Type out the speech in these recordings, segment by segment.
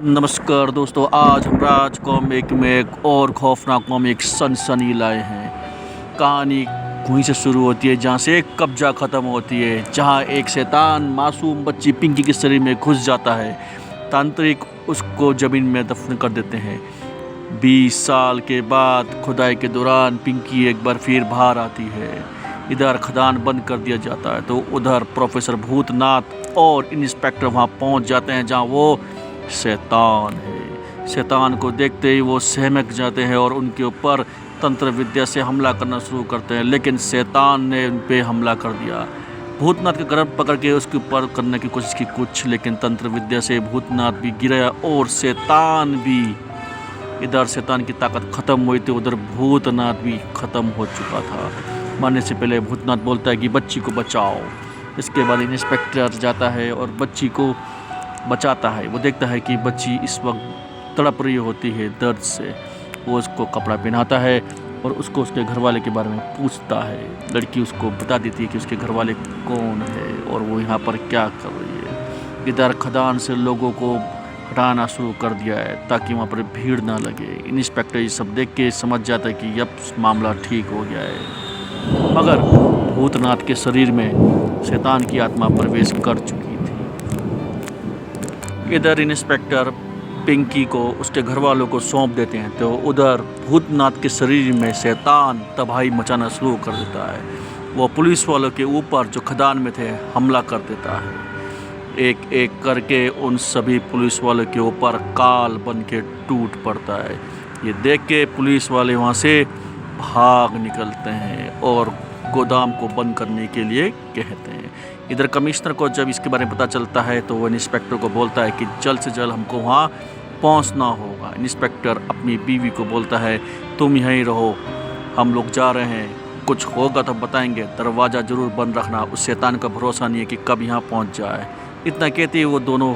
नमस्कार दोस्तों, आज हम राज कॉमिक में एक और खौफनाक कॉमिक सनसनी लाए हैं। कहानी वहीं से शुरू होती है जहाँ से एक कब्जा ख़त्म होती है, जहाँ एक शैतान मासूम बच्ची पिंकी के शरीर में घुस जाता है। तांत्रिक उसको ज़मीन में दफन कर देते हैं। 20 साल के बाद खुदाई के दौरान पिंकी एक बार फिर बाहर आती है। इधर खदान बंद कर दिया जाता है तो उधर प्रोफेसर भूतनाथ और इंस्पेक्टर वहाँ पहुँच जाते हैं जहाँ वो शैतान है। शैतान को देखते ही वो सहमक जाते हैं और उनके ऊपर तंत्र विद्या से हमला करना शुरू करते हैं, लेकिन शैतान ने उन पे हमला कर दिया। भूतनाथ का गर्दन पकड़ के उसके ऊपर करने की कोशिश की कुछ, लेकिन तंत्र विद्या से भूतनाथ भी गिरा और शैतान भी। इधर शैतान की ताकत ख़त्म हुई तो उधर भूतनाथ भी ख़त्म हो चुका था। मरने से पहले भूतनाथ बोलता है कि बच्ची को बचाओ। इसके बाद इंस्पेक्टर जाता है और बच्ची को बचाता है। वो देखता है कि बच्ची इस वक्त तड़प रही होती है दर्द से। वो उसको कपड़ा पहनाता है और उसको उसके घर वाले के बारे में पूछता है। लड़की उसको बता देती है कि उसके घर वाले कौन है और वो यहाँ पर क्या कर रही है। इधर खदान से लोगों को हटाना शुरू कर दिया है ताकि वहाँ पर भीड़ ना लगे। इंस्पेक्टर ये सब देख के समझ जाता है कि अब मामला ठीक हो गया है, मगर भूतनाथ के शरीर में शैतान की आत्मा प्रवेश कर चुकी थी। इधर इंस्पेक्टर पिंकी को उसके घर वालों को सौंप देते हैं तो उधर भूतनाथ के शरीर में शैतान तबाही मचाना शुरू कर देता है। वो पुलिस वालों के ऊपर जो खदान में थे हमला कर देता है। एक एक करके उन सभी पुलिस वालों के ऊपर काल बन के टूट पड़ता है। ये देख के पुलिस वाले वहाँ से भाग निकलते हैं और गोदाम को बंद करने के लिए कहते हैं। इधर कमिश्नर को जब इसके बारे में पता चलता है तो वो इंस्पेक्टर को बोलता है कि जल्द से जल्द हमको वहाँ पहुँचना होगा। इंस्पेक्टर अपनी बीवी को बोलता है तुम यहीं रहो, हम लोग जा रहे हैं, कुछ होगा तो बताएंगे, दरवाज़ा ज़रूर बंद रखना, उस शैतान का भरोसा नहीं है कि कब यहाँ पहुँच जाए। इतना कहते ही वो दोनों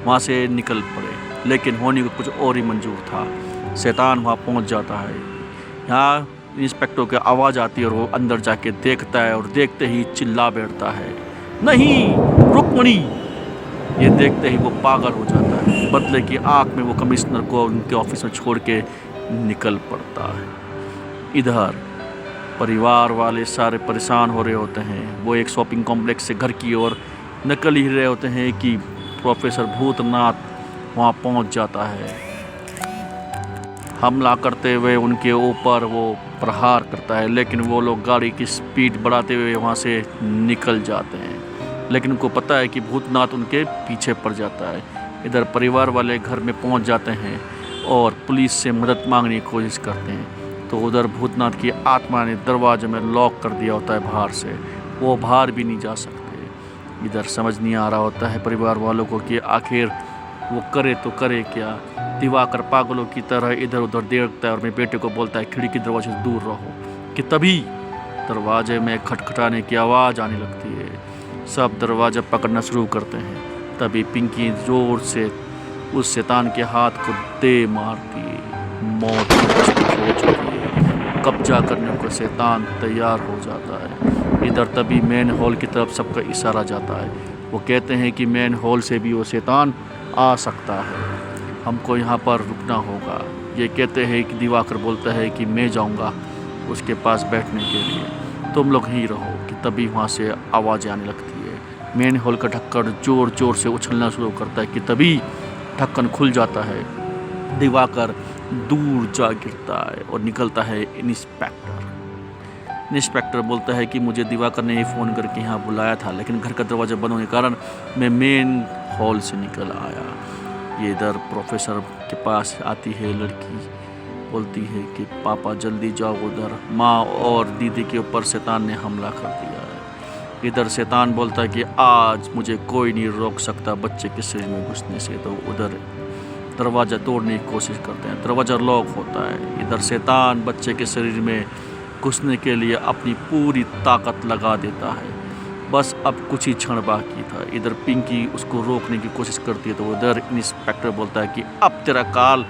वहाँ से निकल पड़े, लेकिन होने को कुछ और ही मंजूर था। शैतान वहाँ पहुँच जाता है। यहाँ इंस्पेक्टर की आवाज़ आती है और वो अंदर जाके देखता है और देखते ही चिल्ला बैठता है, नहीं रुक्मणी। ये देखते ही वो पागल हो जाता है। बदले की आँख में वो कमिश्नर को उनके ऑफिस में छोड़ के निकल पड़ता है। इधर परिवार वाले सारे परेशान हो रहे होते हैं। वो एक शॉपिंग कॉम्प्लेक्स से घर की ओर निकल ही रहे होते हैं कि प्रोफेसर भूतनाथ वहाँ पहुँच जाता है। हमला करते हुए उनके ऊपर वो प्रहार करता है, लेकिन वो लोग गाड़ी की स्पीड बढ़ाते हुए वहाँ से निकल जाते हैं। लेकिन उनको पता है कि भूतनाथ उनके पीछे पड़ जाता है। इधर परिवार वाले घर में पहुँच जाते हैं और पुलिस से मदद मांगने की कोशिश करते हैं तो उधर भूतनाथ की आत्मा ने दरवाजे में लॉक कर दिया होता है बाहर से। वो बाहर भी नहीं जा सकते। इधर समझ नहीं आ रहा होता है परिवार वालों को कि आखिर वो करे तो करे क्या। दिवाकर पागलों की तरह इधर उधर देखता है और मेरे बेटे को बोलता है खिड़की दरवाजे से दूर रहो, कि तभी दरवाजे में खटखटाने की आवाज़ आने लगती है। सब दरवाज़ा पकड़ना शुरू करते हैं। तभी पिंकी ज़ोर से उस शैतान के हाथ को दे मारती है। मौत हो चुकी है। कब्जा करने को शैतान तैयार हो जाता है। इधर तभी मेन हॉल की तरफ सबका इशारा जाता है। वो कहते हैं कि मेन हॉल से भी वो शैतान आ सकता है, हमको यहाँ पर रुकना होगा। ये कहते हैं कि दिवाकर बोलता है कि मैं जाऊँगा उसके पास बैठने के लिए, तुम लोग यहीं रहो। कि तभी वहाँ से आवाज़ आने लगती है। मेन हॉल का ढक्कन ज़ोर ज़ोर से उछलना शुरू करता है कि तभी ढक्कन खुल जाता है। दिवाकर दूर जा गिरता है और निकलता है इंस्पेक्टर। इंस्पेक्टर बोलता है कि मुझे दिवाकर ने फ़ोन करके यहाँ बुलाया था, लेकिन घर का दरवाज़ा बंद होने के कारण मैं मेन हॉल से निकल आया। ये इधर प्रोफेसर के पास आती है लड़की, बोलती है कि पापा जल्दी जाओ उधर, माँ और दीदी के ऊपर शैतान ने हमला कर दिया है। इधर शैतान बोलता है कि आज मुझे कोई नहीं रोक सकता बच्चे के शरीर में घुसने से। तो उधर दरवाज़ा तोड़ने की कोशिश करते हैं, दरवाज़ा लॉक होता है। इधर शैतान बच्चे के शरीर में घुसने के लिए अपनी पूरी ताकत लगा देता है। बस अब कुछ ही क्षण बाकी था। इधर पिंकी उसको रोकने की कोशिश करती है तो उधर इंस्पेक्टर बोलता है कि अब तेरा काल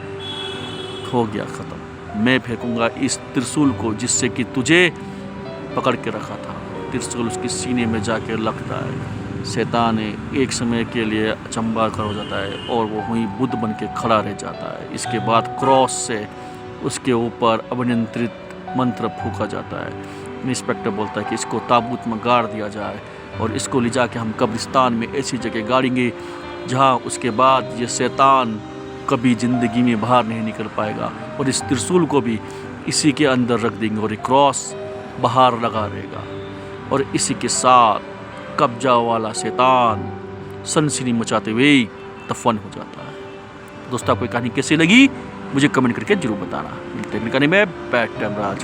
हो गया ख़त्म। मैं फेंकूंगा इस त्रिशूल को जिससे कि तुझे पकड़ के रखा था। त्रिशूल उसके सीने में जाके लगता है। शैतान एक समय के लिए अचंभा कर हो जाता है और वो वहीं बुद्ध बन के खड़ा रह जाता है। इसके बाद क्रॉस से उसके ऊपर अभिनियंत्रित मंत्र फूका जाता है। इंस्पेक्टर बोलता है कि इसको ताबूत में गाड़ दिया जाए और इसको ले जाके हम कब्रिस्तान में ऐसी जगह गाड़ेंगे जहाँ उसके बाद ये शैतान कभी ज़िंदगी में बाहर नहीं निकल पाएगा, और इस त्रिशूल को भी इसी के अंदर रख देंगे और एक क्रॉस बाहर लगा रहेगा। और इसी के साथ कब्जा वाला शैतान सनसनी मचाते हुए दफन हो जाता है। दोस्तों, आपको कहानी कैसी लगी मुझे कमेंट करके जरूर बताना। मिलते हैं कहानी में बैड टाइम राज।